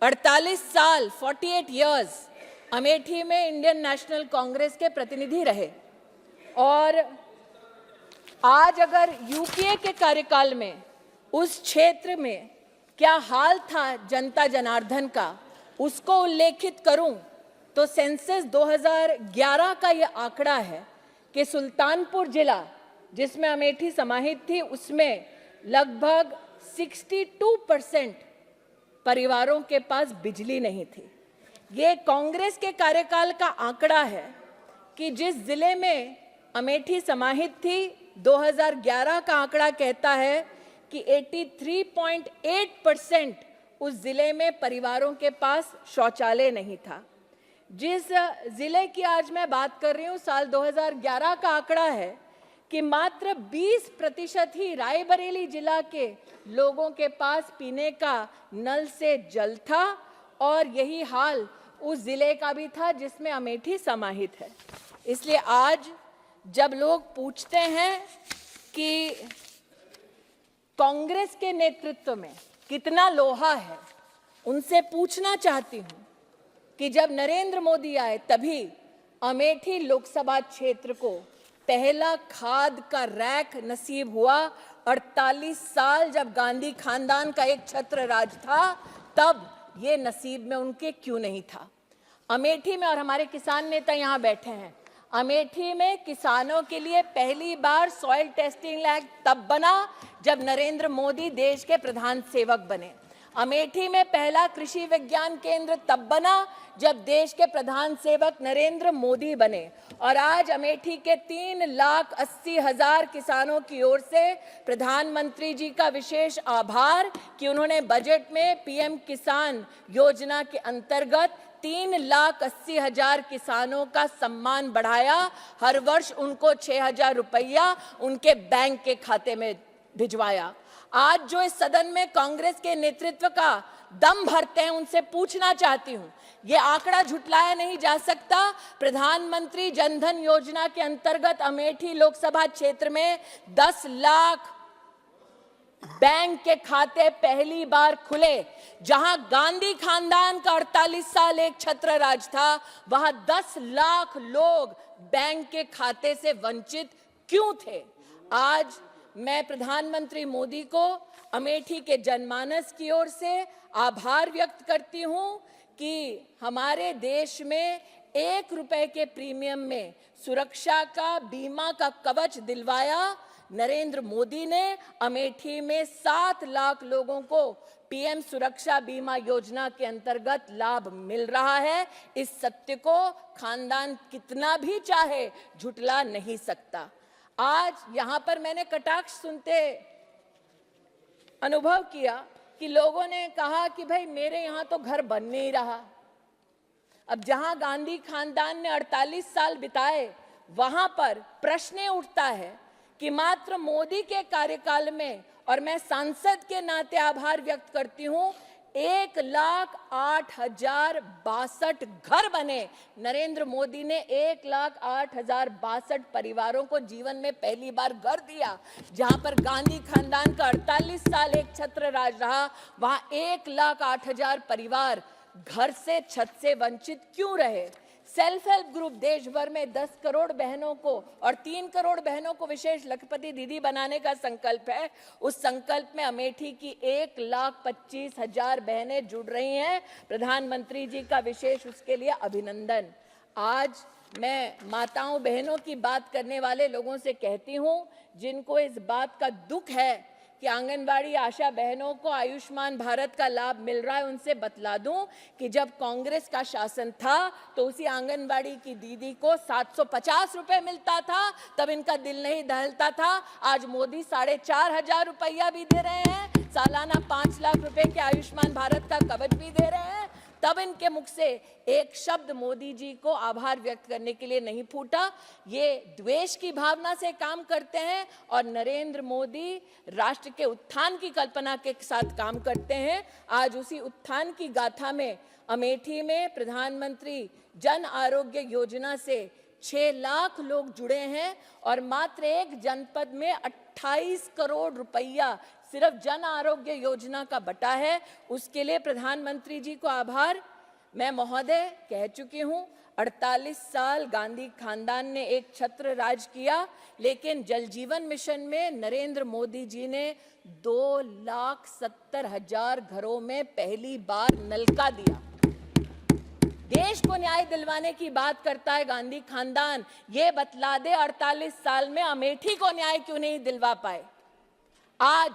48 साल 48 इयर्स अमेठी में Indian national Congress के प्रतिनिधि रहे और आज अगर यूपीए के कार्यकाल में उस क्षेत्र में क्या हाल था जनता जनार्दन का, उसको उल्लेखित करूं तो सेंसस 2011 का ये आंकड़ा है कि सुल्तानपुर जिला जिसमें अमेठी समाहित थी उसमें लगभग 62% परिवारों के पास बिजली नहीं थी। ये कांग्रेस के कार्यकाल का आंकड़ा है कि जिस जिले में अमेठी समाहित थी 2011 का आंकड़ा कहता है कि 83.8% उस जिले में परिवारों के पास शौचालय नहीं था। जिस जिले की आज मैं बात कर रही हूँ साल 2011 का आंकड़ा है कि मात्र 20% ही रायबरेली जिला के लोगों के पास पीने का नल से जल था और यही हाल उस जिले का भी था जिसमें अमेठी समाहित है। इसलिए आज जब लोग पूछते हैं कि कांग्रेस के नेतृत्व में कितना लोहा है, उनसे पूछना चाहती हूं कि जब नरेंद्र मोदी आए तभी अमेठी लोकसभा क्षेत्र को पहला खाद का रैक नसीब हुआ। 48 साल जब गांधी खानदान का एक छत्र राज था तब ये नसीब में उनके क्यों नहीं था। अमेठी में, और हमारे किसान नेता यहाँ बैठे हैं, अमेठी में किसानों के लिए पहली बार सॉइल टेस्टिंग लैब तब बना जब नरेंद्र मोदी देश के प्रधान सेवक बने। अमेठी में पहला कृषि विज्ञान केंद्र तब बना जब देश के प्रधान सेवक नरेंद्र मोदी बने। और आज अमेठी के 3,80,000 किसानों की ओर से प्रधानमंत्री जी का विशेष आभार कि उन्होंने बजट में पीएम किसान योजना के अंतर्गत 3,80,000 किसानों का सम्मान बढ़ाया। हर वर्ष उनको 6,000 रुपया उनके बैंक के खाते में भिजवाया। आज जो इस सदन में कांग्रेस के नेतृत्व का दम भरते हैं उनसे पूछना चाहती हूं, ये आंकड़ा झुटलाया नहीं जा सकता। प्रधानमंत्री जनधन योजना के अंतर्गत अमेठी लोकसभा क्षेत्र में 10 लाख बैंक के खाते पहली बार खुले। जहां गांधी खानदान का 48 साल एक छत्र राज था, वहां 10 लाख लोग बैंक के खाते से वंचित क्यों थे। आज मैं प्रधानमंत्री मोदी को अमेठी के जनमानस की ओर से आभार व्यक्त करती हूं कि हमारे देश में 1 रुपए के प्रीमियम में सुरक्षा का बीमा का कवच दिलवाया। नरेंद्र मोदी ने अमेठी में 7 लाख लोगों को पीएम सुरक्षा बीमा योजना के अंतर्गत लाभ मिल रहा है। इस सत्य को खानदान कितना भी चाहे झुटला नहीं सकता। आज यहां पर मैंने कटाक्ष सुनते अनुभव किया कि लोगों ने कहा कि भाई मेरे यहां तो घर बन नहीं रहा। अब जहां गांधी खानदान ने 48 साल बिताए वहां पर प्रश्न उठता है कि मात्र मोदी के कार्यकाल में, और मैं सांसद के नाते आभार व्यक्त करती हूं, 1,08,062 घर बने। नरेंद्र मोदी ने 1,08,062 परिवारों को जीवन में पहली बार घर दिया। जहां पर गांधी खानदान का 48 साल एक छत्र राज रहा, वहां 1,08,000 परिवार घर से, छत से वंचित क्यों रहे। सेल्फ हेल्प ग्रुप देश भर में 10 करोड़ बहनों को और 3 करोड़ बहनों को विशेष लखपति दीदी बनाने का संकल्प है। उस संकल्प में अमेठी की 1,25,000 बहनें जुड़ रही हैं। प्रधानमंत्री जी का विशेष उसके लिए अभिनंदन। आज मैं माताओं बहनों की बात करने वाले लोगों से कहती हूं, जिनको इस बात का दुख है कि आंगनबाड़ी आशा बहनों को आयुष्मान भारत का लाभ मिल रहा है, उनसे बतला दूं कि जब कांग्रेस का शासन था तो उसी आंगनबाड़ी की दीदी को 750 रुपए मिलता था, तब इनका दिल नहीं दहलता था। आज मोदी 4,500 रुपया भी दे रहे हैं, सालाना 5 लाख रुपए के आयुष्मान भारत का कवच भी दे रहे हैं, तब इनके मुख से एक शब्द मोदी जी को आभार व्यक्त करने के लिए नहीं फूटा। ये द्वेष की भावना से काम करते हैं और नरेंद्र मोदी राष्ट्र के उत्थान की कल्पना के साथ काम करते हैं। आज उसी उत्थान की गाथा में अमेठी में प्रधानमंत्री जन आरोग्य योजना से 6 लाख लोग जुड़े हैं और मात्र एक जनपद में 28 करोड़ रुपया सिर्फ जन आरोग्य योजना का बटा है, उसके लिए प्रधानमंत्री जी को आभार। मैं महोदय कह चुकी हूं, 48 साल गांधी खानदान ने एक छत्र राज किया, लेकिन जल जीवन मिशन में नरेंद्र मोदी जी ने 2,70,000 घरों में पहली बार नलका दिया। देश को न्याय दिलवाने की बात करता है गांधी खानदान, ये बतला दे 48 साल में अमेठी को न्याय क्यों नहीं दिलवा पाए। आज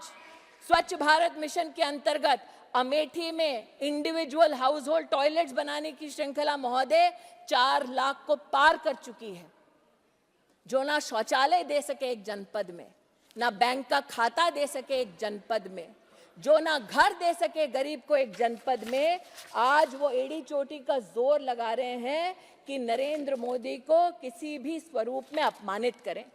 स्वच्छ भारत मिशन के अंतर्गत अमेठी में इंडिविजुअल हाउस होल्ड टॉयलेट्स बनाने की श्रृंखला महोदय 4 लाख को पार कर चुकी है। जो ना शौचालय दे सके एक जनपद में, ना बैंक का खाता दे सके एक जनपद में, जो ना घर दे सके गरीब को एक जनपद में, आज वो एड़ी चोटी का जोर लगा रहे हैं कि नरेंद्र मोदी को किसी भी स्वरूप में अपमानित करें।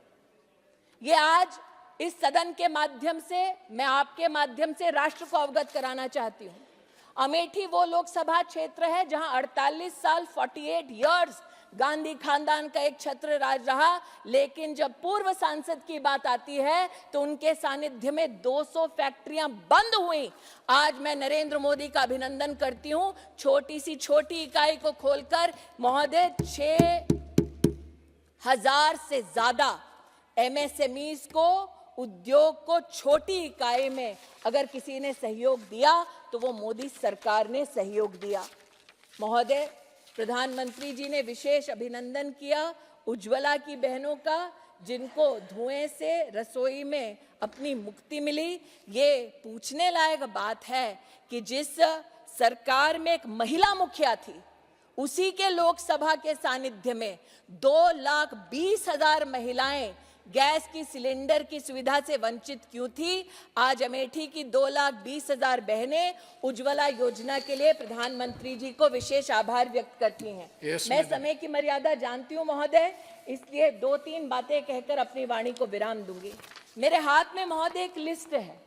ये आज इस सदन के माध्यम से, मैं आपके माध्यम से राष्ट्र को अवगत कराना चाहती हूं। अमेठी वो लोकसभा क्षेत्र है जहां 48 साल 48 इयर्स गांधी खानदान का एक छत्र राज रहा, लेकिन जब पूर्व सांसद की बात आती है तो उनके सानिध्य में 200 फैक्ट्रियां बंद हुई। आज मैं नरेंद्र मोदी का अभिनंदन करती हूं, छोटी सी छोटी इकाई को खोलकर महोदय 6,000 से ज्यादा एमएसएमईज को, उद्योग को छोटी इकाई में अगर किसी ने सहयोग दिया तो वो मोदी सरकार ने सहयोग दिया। महोदय, प्रधानमंत्री जी ने विशेष अभिनंदन किया उज्ज्वला की बहनों का, जिनको धुएं से रसोई में अपनी मुक्ति मिली। ये पूछने लायक बात है कि जिस सरकार में एक महिला मुखिया थी, उसी के लोकसभा के सानिध्य में 2,20,000 महिलाएं गैस की सिलेंडर की सुविधा से वंचित क्यों थी। आज अमेठी की 2,20,000 बहनें उज्ज्वला योजना के लिए प्रधानमंत्री जी को विशेष आभार व्यक्त करती हैं। मैं समय की मर्यादा जानती हूं महोदय, इसलिए 2-3 बातें कहकर अपनी वाणी को विराम दूंगी। मेरे हाथ में महोदय एक लिस्ट है।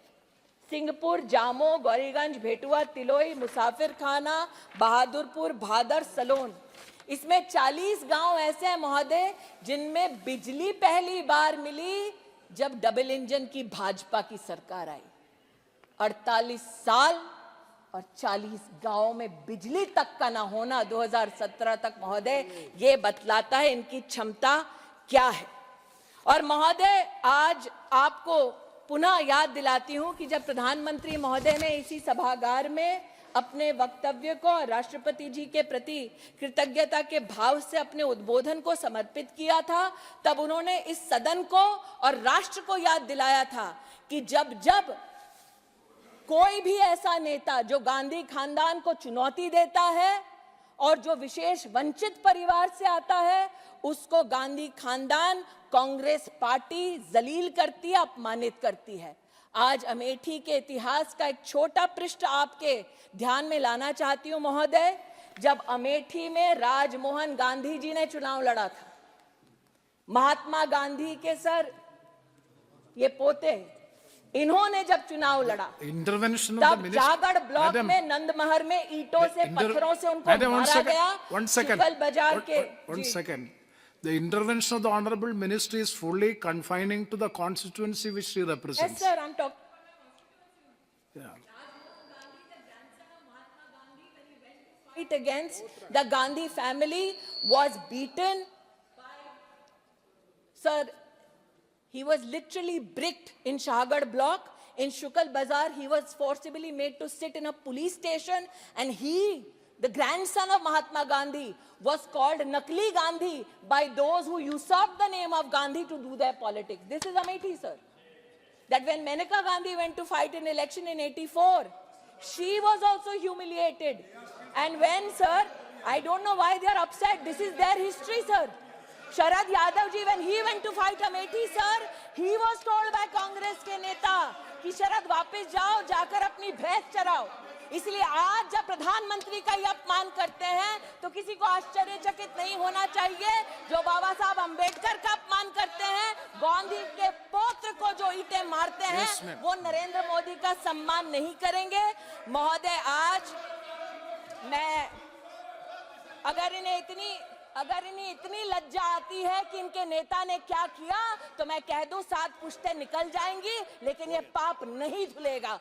सिंहपुर, जामो, गौरीगंज, भेटुआ, तिलोई, मुसाफिर खाना, बहादुरपुर, भादर, सलोन, इसमें 40 गांव ऐसे हैं महोदय जिनमें बिजली पहली बार मिली जब डबल इंजन की भाजपा की सरकार आई। 48 साल और 40 गांवों में बिजली तक का ना होना 2017 तक महोदय, ये बतलाता है इनकी क्षमता क्या है। और महोदय, आज आपको पुनः याद दिलाती हूं कि जब प्रधानमंत्री महोदय ने इसी सभागार में अपने वक्तव्य को राष्ट्रपति जी के प्रति कृतज्ञता के भाव से अपने उद्बोधन को समर्पित किया था, तब उन्होंने इस सदन को और राष्ट्र को याद दिलाया था कि जब जब कोई भी ऐसा नेता जो गांधी खानदान को चुनौती देता है और जो विशेष वंचित परिवार से आता है, उसको गांधी खानदान, कांग्रेस पार्टी जलील करती है, अपमानित करती है। आज अमेठी के इतिहास का एक छोटा पृष्ठ आपके ध्यान में लाना चाहती हूं महोदय। जब अमेठी में राजमोहन गांधी जी ने चुनाव लड़ा था, महात्मा गांधी के सर ये पोते, इन्होंने जब चुनाव लड़ा तब जागड़ ब्लॉक में नंदमहर में ईंटों से, पत्थरों से उनको मारा गया। शुक्ल बाजार के The intervention of the Honorable Minister is fully confining to the constituency which she represents. Yes, sir, I'm talking. Yeah. Fight against the Gandhi family was beaten. Sir, he was literally bricked in Shahagad block. In Shukal Bazar, he was forcibly made to sit in a police station, and he, the grandson of Mahatma Gandhi, was called Nakli Gandhi by those who usurped the name of Gandhi to do their politics. This is Amethi, sir. That when Maneka Gandhi went to fight an election in '84, she was also humiliated. And when, sir, I don't know why they are upset. This is their history, sir. Sharad Yadav ji, when he went to fight Amethi, sir, he was told by Congress के नेता कि शरद वापस जाओ, जाकर अपनी भैंस चराओ। इसलिए आज जब प्रधानमंत्री का ये अपमान करते हैं तो किसी को आश्चर्यचकित नहीं होना चाहिए। जो बाबा साहब अंबेडकर का अपमान करते हैं, गांधी के पौत्र को जो ईंटें मारते हैं, वो नरेंद्र मोदी का सम्मान नहीं करेंगे। महोदय, आज मैं अगर इन्हें इतनी अगर इन्हें इतनी लज्जा आती है कि इनके नेता ने क्या किया, तो मैं कह दूं 7 पुश्तें निकल जाएंगी, लेकिन ये पाप नहीं धुलेगा।